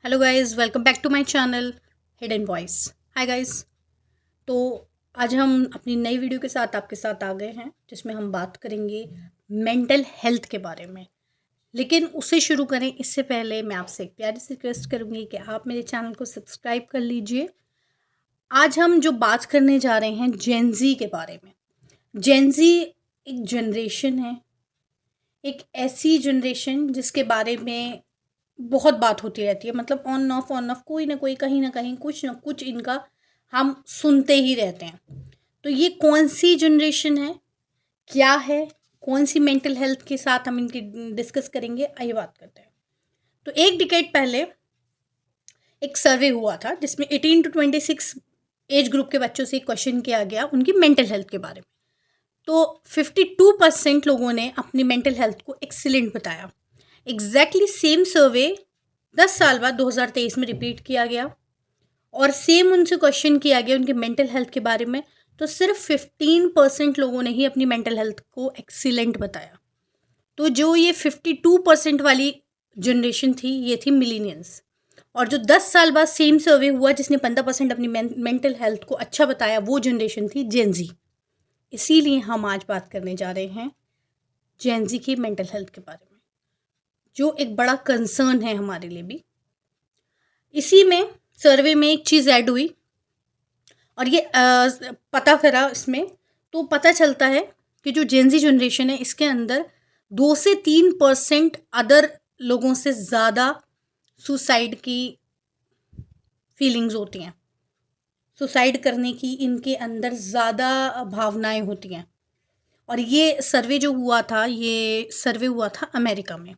Hello guys, welcome back to my channel hidden voice. Hi guys. तो आज हम अपनी नई वीडियो के साथ आपके साथ आ गए हैं जिसमें हम बात करेंगे मेंटल हेल्थ के बारे में। लेकिन उसे शुरू करें इससे पहले मैं आपसे एक प्यारी सी रिक्वेस्ट करूंगी कि आप मेरे चैनल को सब्सक्राइब कर लीजिए। आज हम जो बात करने जा रहे हैं जेनजी के बारे में। जेनजी एक जनरेशन है, एक ऐसी जनरेशन जिसके बारे में बहुत बात होती रहती है। मतलब ऑन ऑफ कोई ना कोई कहीं ना कहीं कुछ ना कुछ इनका हम सुनते ही रहते हैं। तो ये कौन सी जनरेशन है, क्या है, कौन सी मेंटल हेल्थ के साथ हम इनकी डिस्कस करेंगे, आइए बात करते हैं। तो एक डिकेड पहले एक सर्वे हुआ था जिसमें 18 to 26 एज ग्रुप के बच्चों से क्वेश्चन किया गया उनकी मेंटल हेल्थ के बारे में। तो 52% लोगों ने अपनी मेंटल हेल्थ को एक्सीलेंट बताया। एग्जैक्टली सेम सर्वे 10 साल बाद 2023 में रिपीट किया गया और सेम उनसे क्वेश्चन किया गया उनके मेंटल हेल्थ के बारे में। तो सिर्फ 15% लोगों ने ही अपनी मेंटल हेल्थ को एक्सीलेंट बताया। तो जो ये 52% वाली जनरेशन थी ये थी मिलीनियंस। और जो 10 साल बाद सेम सर्वे हुआ जिसने 15% अपनी मेंटल हेल्थ को अच्छा बताया वो जनरेशन थी जेनजी। इसीलिए हम आज बात करने जा रहे हैं जेनजी की मेंटल हेल्थ के बारे में, जो एक बड़ा कंसर्न है हमारे लिए भी। इसी में सर्वे में एक चीज़ ऐड हुई और ये पता करा इसमें, तो पता चलता है कि जो जेनजी जनरेशन है इसके अंदर 2 से 3% अदर लोगों से ज़्यादा सुसाइड की फीलिंग्स होती हैं। सुसाइड करने की इनके अंदर ज़्यादा भावनाएं होती हैं। और ये सर्वे हुआ था अमेरिका में।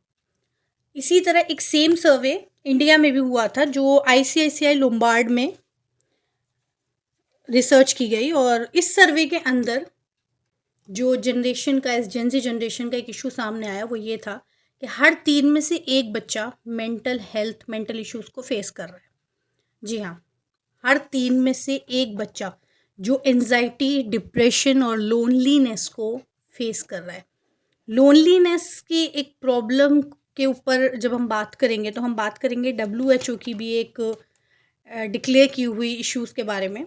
इसी तरह एक सेम सर्वे इंडिया में भी हुआ था जो आईसीआईसीआई लोम्बार्ड में रिसर्च की गई। और इस सर्वे के अंदर जो जनरेशन का इस जेनजी जनरेशन का एक इशू सामने आया वो ये था कि हर 3 में से एक बच्चा मेंटल इश्यूज को फेस कर रहा है। जी हाँ, हर 3 में से एक बच्चा जो एंजाइटी, डिप्रेशन और लोनलीनेस को फेस कर रहा है। लोनलीनेस की एक प्रॉब्लम के ऊपर जब हम बात करेंगे तो हम बात करेंगे डब्ल्यूएचओ की भी एक डिक्लेयर की हुई इश्यूज़ के बारे में,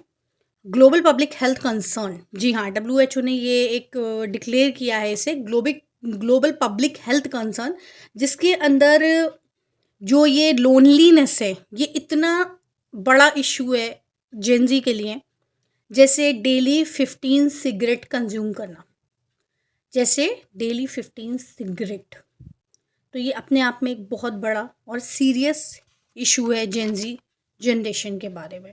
ग्लोबल पब्लिक हेल्थ कंसर्न। जी हाँ, डब्ल्यूएचओ ने ये एक डिक्लेयर किया है इसे ग्लोबल पब्लिक हेल्थ कंसर्न, जिसके अंदर जो ये लोनलीनेस है ये इतना बड़ा इशू है जेनजी के लिए। जैसे डेली 15 सिगरेट कंज्यूम करना, जैसे डेली 15 सिगरेट, तो ये अपने आप में एक बहुत बड़ा और सीरियस इशू है जेनजी जनरेशन के बारे में।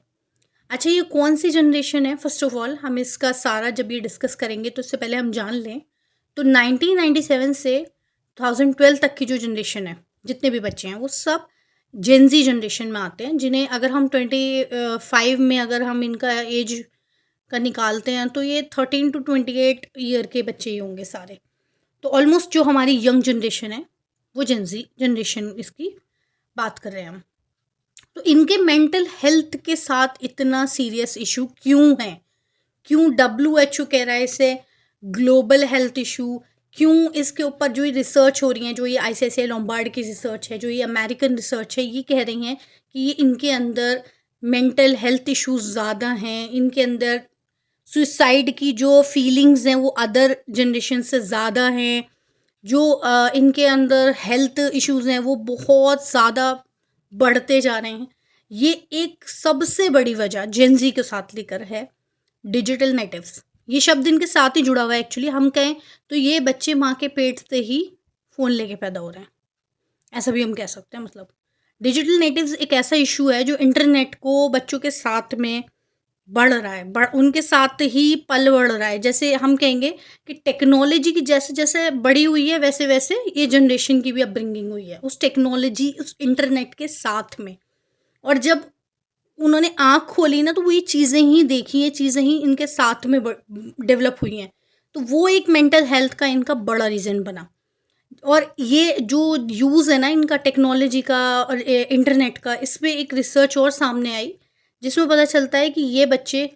अच्छा, ये कौन सी जनरेशन है? फर्स्ट ऑफ ऑल हम इसका सारा जब ये डिस्कस करेंगे तो उससे पहले हम जान लें तो 1997 से 2012 तक की जो जनरेशन है, जितने भी बच्चे हैं वो सब जेनजी जनरेशन में आते हैं, जिन्हें अगर हम 25 में अगर हम इनका एज का निकालते हैं तो ये 13 to 28 ईयर के बच्चे ही होंगे सारे। तो ऑलमोस्ट जो हमारी यंग जनरेशन है वो जेनजी जनरेशन इसकी बात कर रहे हैं हम। तो इनके मेंटल हेल्थ के साथ इतना सीरियस इशू क्यों है? क्यों डब्ल्यूएचओ कह रहा है इसे ग्लोबल हेल्थ इशू? क्यों इसके ऊपर जो ये रिसर्च हो रही है, जो ये आईसीआईसीआई लोम्बार्ड की रिसर्च है, जो ये अमेरिकन रिसर्च है, ये कह रही हैं कि ये इनके अंदर मेंटल हेल्थ इश्यूज ज़्यादा हैं, इनके अंदर सुसाइड की जो फीलिंग्स हैं वो अदर जनरेशन से ज़्यादा हैं, जो इनके अंदर हेल्थ इश्यूज हैं वो बहुत ज़्यादा बढ़ते जा रहे हैं। ये एक सबसे बड़ी वजह जेनजी के साथ लेकर है डिजिटल नेटिव्स। ये शब्द इनके साथ ही जुड़ा हुआ है। एक्चुअली हम कहें तो ये बच्चे माँ के पेट से ही फ़ोन लेके पैदा हो रहे हैं, ऐसा भी हम कह सकते हैं। मतलब डिजिटल नेटिव्स एक ऐसा इशू है जो इंटरनेट को बच्चों के साथ में बढ़ रहा है, उनके साथ ही पल बढ़ रहा है। जैसे हम कहेंगे कि टेक्नोलॉजी की जैसे जैसे बड़ी हुई है वैसे वैसे ये जनरेशन की भी अपब्रिंगिंग हुई है उस टेक्नोलॉजी, उस इंटरनेट के साथ में। और जब उन्होंने आँख खोली ना तो वो ये चीज़ें ही देखी, ये चीज़ें ही इनके साथ में डेवलप हुई हैं। तो वो एक मेंटल हेल्थ का इनका बड़ा रीज़न बना। और ये जो यूज़ है ना इनका टेक्नोलॉजी का और इंटरनेट का, इस पे एक रिसर्च और सामने आई जिसमें पता चलता है कि ये बच्चे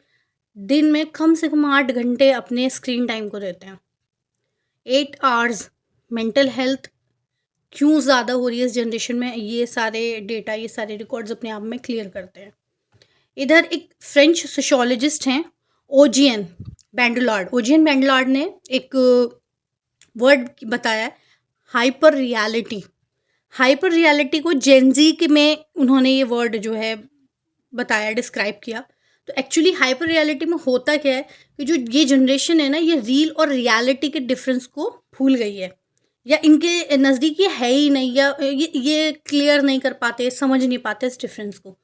दिन में कम से कम 8 घंटे अपने स्क्रीन टाइम को देते हैं। 8 आवर्स। मेंटल हेल्थ क्यों ज़्यादा हो रही है इस जनरेशन में, ये सारे डेटा, ये सारे रिकॉर्ड्स अपने आप में क्लियर करते हैं। इधर एक फ्रेंच सोशियोलॉजिस्ट हैं, ओजियन बैंडलार्ड। ओजियन बैंडलार्ड ने एक वर्ड बताया है, हाइपर रियलिटी। हाइपर रियलिटी को जेनजी के में उन्होंने ये वर्ड जो है बताया, डिस्क्राइब किया। तो एक्चुअली हाइपर रियलिटी में होता क्या है कि जो ये जनरेशन है ना, ये रील और रियलिटी के डिफरेंस को भूल गई है, या इनके नज़दीक ये है ही नहीं, या ये क्लियर नहीं कर पाते, समझ नहीं पाते इस डिफरेंस को।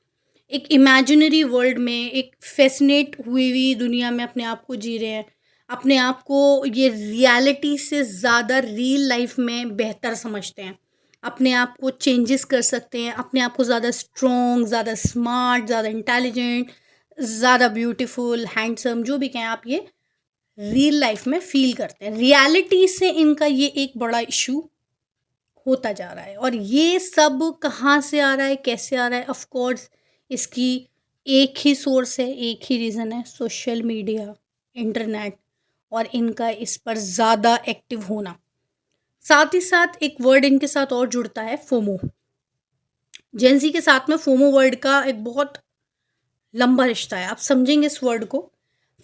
एक इमेजिनरी वर्ल्ड में, एक फैसिनेट हुई हुई दुनिया में अपने आप को जी रहे हैं, अपने आप को ये रियलिटी से ज़्यादा रियल लाइफ में बेहतर समझते हैं, अपने आप को चेंजेस कर सकते हैं, अपने आप को ज़्यादा स्ट्रॉन्ग, ज़्यादा स्मार्ट, ज़्यादा इंटेलिजेंट, ज़्यादा ब्यूटीफुल, हैंडसम, जो भी कहें आप, ये रियल लाइफ में फील करते हैं। रियलिटी से इनका ये एक बड़ा इशू होता जा रहा है। और ये सब कहाँ से आ रहा है, कैसे आ रहा है? ऑफ कोर्स इसकी एक ही सोर्स है, एक ही रीज़न है, सोशल मीडिया, इंटरनेट, और इनका इस पर ज़्यादा एक्टिव होना। साथ ही साथ एक वर्ड इनके साथ और जुड़ता है, फोमो। जेंजी के साथ में फोमो वर्ड का एक बहुत लंबा रिश्ता है, आप समझेंगे इस वर्ड को।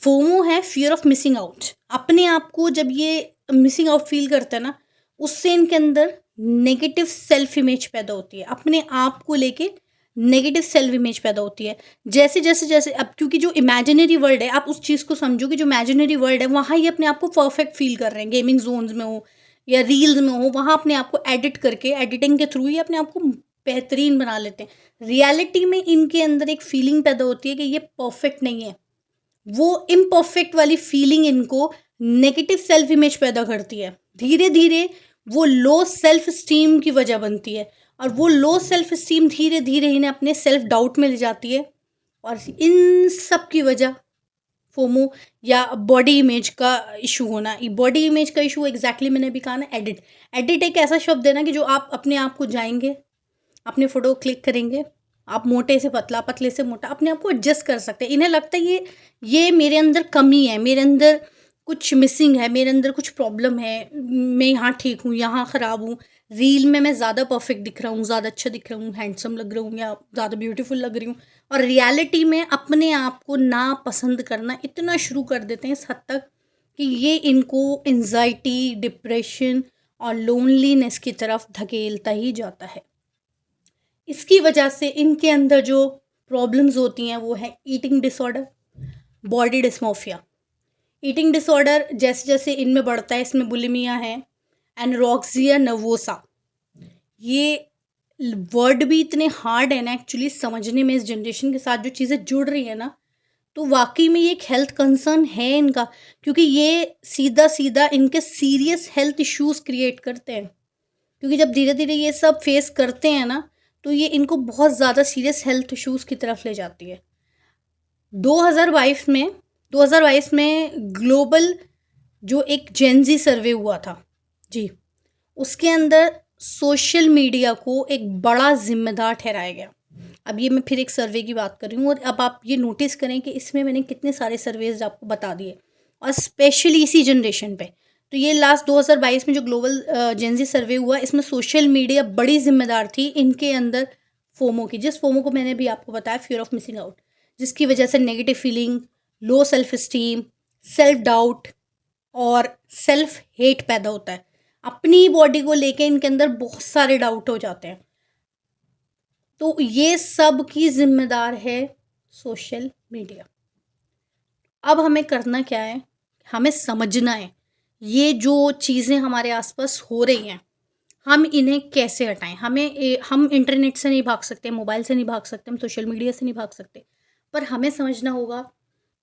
फोमो है फियर ऑफ मिसिंग आउट। अपने आप को जब ये मिसिंग आउट फील करते हैं ना, उससे इनके अंदर नेगेटिव सेल्फ इमेज पैदा होती है, अपने आप को लेके नेगेटिव सेल्फ इमेज पैदा होती है। जैसे जैसे जैसे अब क्योंकि जो इमेजिनरी वर्ल्ड है, आप उस चीज़ को समझो कि जो इमेजिनरी वर्ल्ड है, वहाँ ये अपने आप को परफेक्ट फील कर रहे हैं, गेमिंग जोन्स में हो या रील्स में हो, वहाँ अपने आप को एडिट करके, एडिटिंग के थ्रू ये अपने आप को बेहतरीन बना लेते हैं। रियलिटी में इनके अंदर एक फीलिंग पैदा होती है कि ये परफेक्ट नहीं है। वो इम्परफेक्ट वाली फीलिंग इनको नेगेटिव सेल्फ इमेज पैदा करती है। धीरे धीरे वो लो सेल्फ स्टीम की वजह बनती है, और वो लो सेल्फ स्टीम धीरे धीरे इन्हें अपने सेल्फ डाउट में ले जाती है। और इन सब की वजह फोमो या बॉडी इमेज का इशू होना। बॉडी इमेज का इशू एग्जैक्टली मैंने भी कहा ना, एडिट। एडिट एक ऐसा शब्द है ना कि जो आप अपने आप को जाएंगे, अपने फ़ोटो क्लिक करेंगे, आप मोटे से पतला, पतले से मोटा, अपने आप को एडजस्ट कर सकते हैं। इन्हें लगता है ये मेरे अंदर कमी है, मेरे अंदर कुछ मिसिंग है, मेरे अंदर कुछ प्रॉब्लम है, मैं यहाँ ठीक हूँ, यहाँ ख़राब हूँ, रील में मैं ज़्यादा परफेक्ट दिख रहा हूँ, ज़्यादा अच्छा दिख रहा हूँ, हैंडसम लग रहा हूँ, या ज़्यादा ब्यूटीफुल लग रही हूँ। और रियलिटी में अपने आप को ना पसंद करना इतना शुरू कर देते हैं इस हद तक कि ये इनको एंजाइटी, डिप्रेशन और लोनलीनेस की तरफ धकेलता ही जाता है। इसकी वजह से इनके अंदर जो प्रॉब्लम्स होती हैं वो है eating disorder, body dysmorphia. Eating disorder जैसे जैसे इनमें बढ़ता है, इसमें बुलिमिया है, एनोरेक्सिया नर्वोसा। ये वर्ड भी इतने हार्ड है ना एक्चुअली समझने में, इस जनरेशन के साथ जो चीज़ें जुड़ रही है ना, तो वाकई में ये एक हेल्थ कंसर्न है इनका, क्योंकि ये सीधा सीधा इनके सीरियस हेल्थ इश्यूज क्रिएट करते हैं। क्योंकि जब धीरे धीरे ये सब फेस करते हैं ना, तो ये इनको बहुत ज़्यादा सीरियस हेल्थ इश्यूज़ की तरफ ले जाती है। 2022 में ग्लोबल जो एक जेनजी सर्वे हुआ था जी, उसके अंदर सोशल मीडिया को एक बड़ा जिम्मेदार ठहराया गया। अब ये मैं फिर एक सर्वे की बात कर रही हूँ, और अब आप ये नोटिस करें कि इसमें मैंने कितने सारे सर्वेज आपको बता दिए, और स्पेशली इसी जनरेशन पे। तो ये लास्ट 2022 में जो ग्लोबल जेनजी सर्वे हुआ, इसमें सोशल मीडिया बड़ी जिम्मेदार थी इनके अंदर फोमो की, जिस फोमो को मैंने भी आपको बताया, फियर ऑफ मिसिंग आउट, जिसकी वजह से negative feeling, low self esteem, self doubt और सेल्फ हेट पैदा होता है। अपनी बॉडी को लेके इनके अंदर बहुत सारे डाउट हो जाते हैं। तो ये सब की जिम्मेदार है सोशल मीडिया। अब हमें करना क्या है, हमें समझना है ये जो चीज़ें हमारे आसपास हो रही हैं, हम इन्हें कैसे हटाएं। हम इंटरनेट से नहीं भाग सकते, मोबाइल से नहीं भाग सकते, हम सोशल मीडिया से नहीं भाग सकते, पर हमें समझना होगा,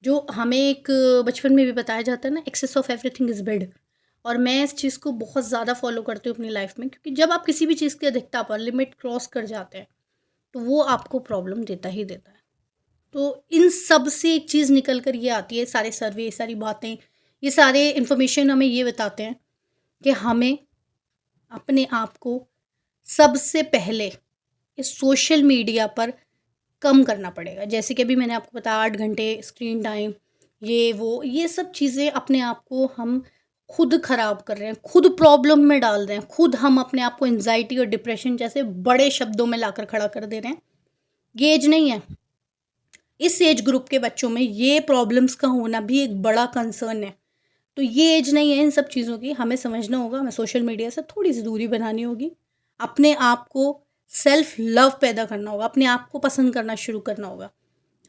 जो हमें एक बचपन में भी बताया जाता है ना, excess of everything is bad. और मैं इस चीज़ को बहुत ज़्यादा फॉलो करती हूँ अपनी लाइफ में, क्योंकि जब आप किसी भी चीज़ की अधिकता पर लिमिट क्रॉस कर जाते हैं, तो वो आपको प्रॉब्लम देता ही देता है। तो इन सब से एक चीज़ निकल कर ये आती है, सारे सर्वे, सारी बातें, ये सारे इन्फॉर्मेशन हमें ये बताते हैं कि हमें अपने आप को सबसे पहले इस सोशल मीडिया पर कम करना पड़ेगा। जैसे कि अभी मैंने आपको बताया 8 घंटे स्क्रीन टाइम, ये वो, ये सब चीज़ें अपने आप को हम खुद ख़राब कर रहे हैं, खुद प्रॉब्लम में डाल रहे हैं, खुद हम अपने आप को एंग्जायटी और डिप्रेशन जैसे बड़े शब्दों में लाकर खड़ा कर दे रहे हैं। ये एज नहीं है। इस एज ग्रुप के बच्चों में ये प्रॉब्लम्स का होना भी एक बड़ा कंसर्न है। तो ये एज नहीं है इन सब चीज़ों की। हमें समझना होगा, हमें सोशल मीडिया से थोड़ी-सी दूरी बनानी होगी। अपने आप को सेल्फ लव पैदा करना होगा, अपने आप को पसंद करना शुरू करना होगा।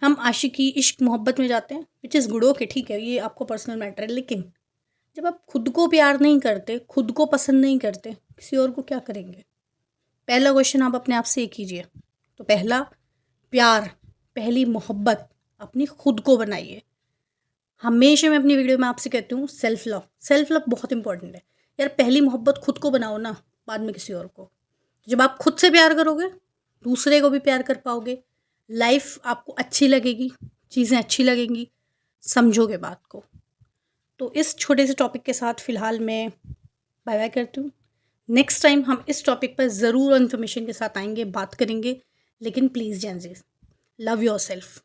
हम आशिकी, इश्क, मोहब्बत में जाते हैं, व्हिच इज़ गुड, ओके, ठीक है, ये आपको पर्सनल मैटर है। लेकिन जब आप खुद को प्यार नहीं करते, खुद को पसंद नहीं करते, किसी और को क्या करेंगे? पहला क्वेश्चन आप अपने आप से ये कीजिए। तो पहला प्यार, पहली मोहब्बत अपनी खुद को बनाइए। हमेशा मैं अपनी वीडियो में आपसे कहती हूँ सेल्फ लव बहुत इंपॉर्टेंट है। यार पहली मोहब्बत खुद को बनाओ ना, बाद में किसी और को। जब आप खुद से प्यार करोगे, दूसरे को भी प्यार कर पाओगे, लाइफ आपको अच्छी लगेगी, चीज़ें अच्छी लगेंगी, समझोगे बात को। तो इस छोटे से टॉपिक के साथ फ़िलहाल मैं बाय बाय करती हूँ। नेक्स्ट टाइम हम इस टॉपिक पर ज़रूर इन्फॉर्मेशन के साथ आएंगे, बात करेंगे। लेकिन प्लीज़ जेंज़ीज़, लव योरसेल्फ।